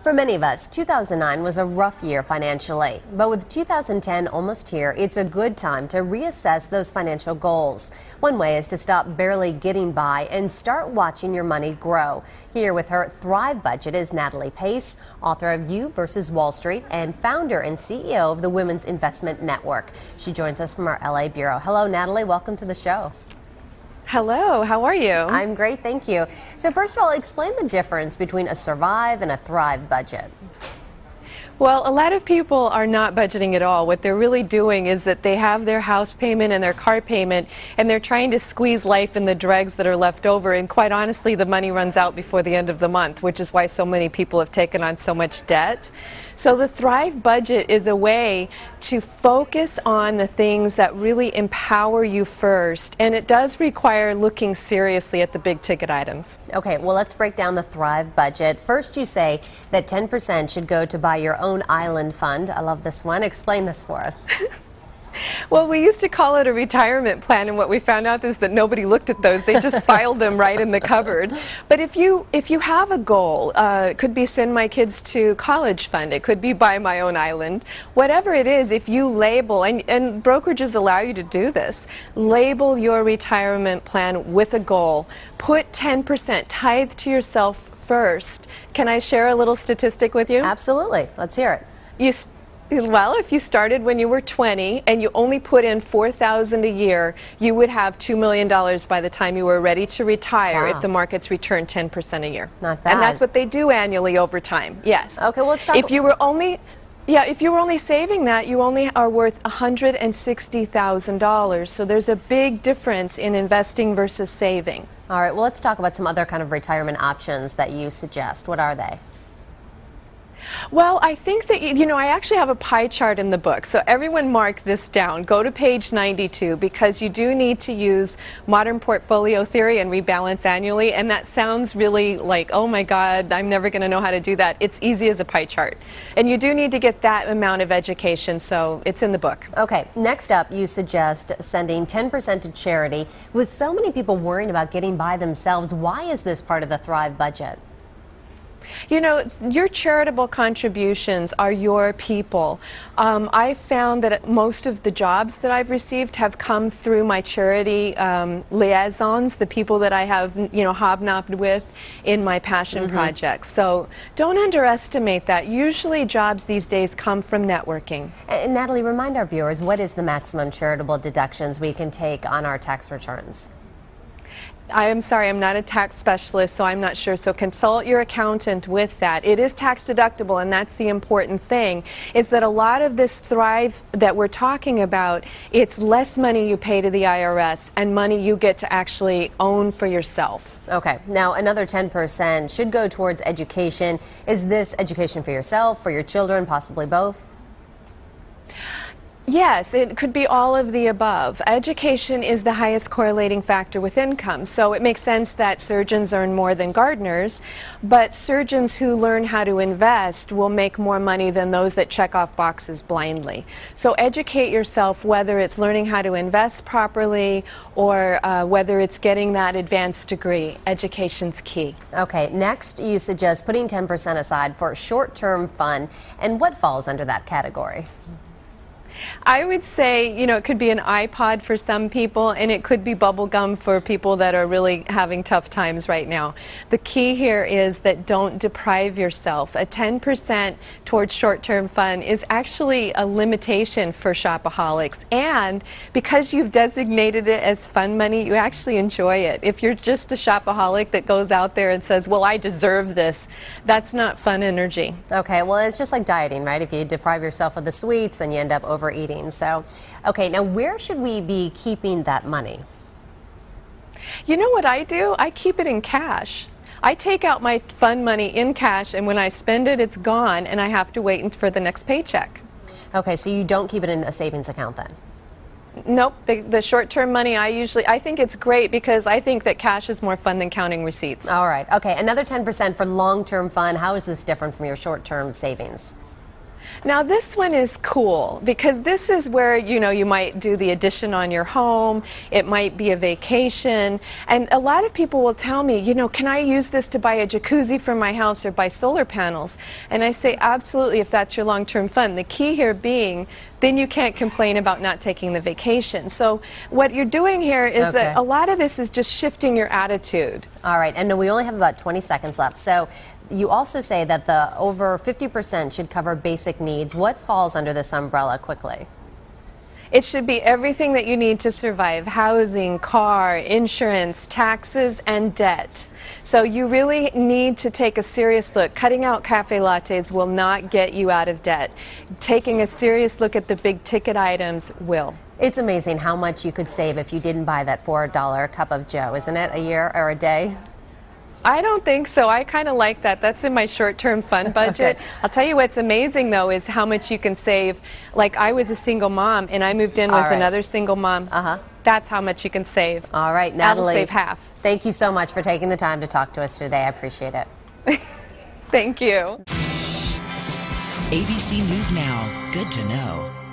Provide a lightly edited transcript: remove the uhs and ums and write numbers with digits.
For many of us, 2009 was a rough year financially, but with 2010 almost here, it's a good time to reassess those financial goals. One way is to stop barely getting by and start watching your money grow. Here with her Thrive Budget is Natalie Pace, author of You versus Wall Street and founder and CEO of the Women's Investment Network. She joins us from our LA bureau. Hello, Natalie. Welcome to the show. Hello, how are you? I'm great, thank you. So first of all, explain the difference between a Survive and a Thrive budget. Well, a lot of people are not budgeting at all. What they're really doing is that they have their house payment and their car payment, and they're trying to squeeze life in the dregs that are left over, and quite honestly, the money runs out before the end of the month, which is why so many people have taken on so much debt. So the Thrive budget is a way to focus on the things that really empower you first, and it does require looking seriously at the big ticket items. Okay, well, let's break down the Thrive budget. First, you say that 10% should go to buy your own island fund. I love this one. Explain this for us. Well, we used to call it a retirement plan, and what we found out is that nobody looked at those. They just filed them right in the cupboard. But if you have a goal, it could be send my kids to college fund, it could be buy my own island, whatever it is, if you label, and brokerages allow you to do this, label your retirement plan with a goal. Put 10%, tithe to yourself first. Can I share a little statistic with you? Absolutely. Let's hear it. Well, if you started when you were 20 and you only put in $4,000 a year, you would have $2 million by the time you were ready to retire. Wow. If the markets return 10% a year. Not bad. And that's what they do annually over time. Yes. Okay, well, let's talk. If you were only saving that, you only are worth $160,000. So there's a big difference in investing versus saving. All right, well, let's talk about some other kind of retirement options that you suggest. What are they? Well, I think that, I actually have a pie chart in the book, so everyone mark this down. Go to page 92 because you do need to use modern portfolio theory and rebalance annually, and that sounds really like, oh my God, I'm never going to know how to do that. It's easy as a pie chart. And you do need to get that amount of education, so it's in the book. Okay, next up, you suggest sending 10% to charity. With so many people worrying about getting by themselves, why is this part of the Thrive budget? Your charitable contributions are your people. I found that most of the jobs that I've received have come through my charity liaisons, the people that I have, hobnobbed with in my passion projects. So don't underestimate that. Usually jobs these days come from networking. And Natalie, remind our viewers, what is the maximum charitable deductions we can take on our tax returns? I am sorry, I'm not a tax specialist, so I'm not sure. So consult your accountant with that. It is tax deductible, and that's the important thing, is that a lot of this Thrive that we're talking about, it's less money you pay to the IRS and money you get to actually own for yourself. Okay, now another 10% should go towards education. Is this education for yourself, for your children, possibly both? Yes, it could be all of the above. Education is the highest correlating factor with income, so it makes sense that surgeons earn more than gardeners, but surgeons who learn how to invest will make more money than those that check off boxes blindly. So educate yourself, whether it's learning how to invest properly or whether it's getting that advanced degree. Education's key. Okay, next you suggest putting 10% aside for short-term fun, and what falls under that category? I would say, it could be an iPod for some people, and it could be bubble gum for people that are really having tough times right now. The key here is that don't deprive yourself. A 10% towards short-term fun is actually a limitation for shopaholics, and because you've designated it as fun money, you actually enjoy it. If you're just a shopaholic that goes out there and says, well, I deserve this, that's not fun energy. Okay, well, it's just like dieting, right? If you deprive yourself of the sweets, then you end up overeating. So, okay, now where should we be keeping that money? You know what I do? I keep it in cash. I take out my fun money in cash, and when I spend it, it's gone, and I have to wait for the next paycheck. Okay, so you don't keep it in a savings account then? Nope. The short-term money, I think it's great because I think that cash is more fun than counting receipts. All right. Okay, another 10% for long-term fun. How is this different from your short-term savings? Now this one is cool because this is where, you know, you might do the addition on your home, it might be a vacation, and a lot of people will tell me, you know, can I use this to buy a jacuzzi for my house or buy solar panels? And I say absolutely if that's your long-term fund. The key here being then you can't complain about not taking the vacation. So what you're doing here is that a lot of this is just shifting your attitude. All right, and we only have about 20 seconds left. So you also say that the over 50% should cover basic needs. What falls under this umbrella quickly? It should be everything that you need to survive: housing, car, insurance, taxes, and debt. So you really need to take a serious look. Cutting out cafe lattes will not get you out of debt. Taking a serious look at the big ticket items will. It's amazing how much you could save if you didn't buy that $4 cup of Joe, isn't it, a year or a day? I don't think so. I kind of like that. That's in my short-term fund budget. I'll tell you what's amazing, though, is how much you can save. Like, I was a single mom, and I moved in with another single mom. That's how much you can save. All right, Natalie. That'll save half. Thank you so much for taking the time to talk to us today. I appreciate it. Thank you. ABC News Now. Good to know.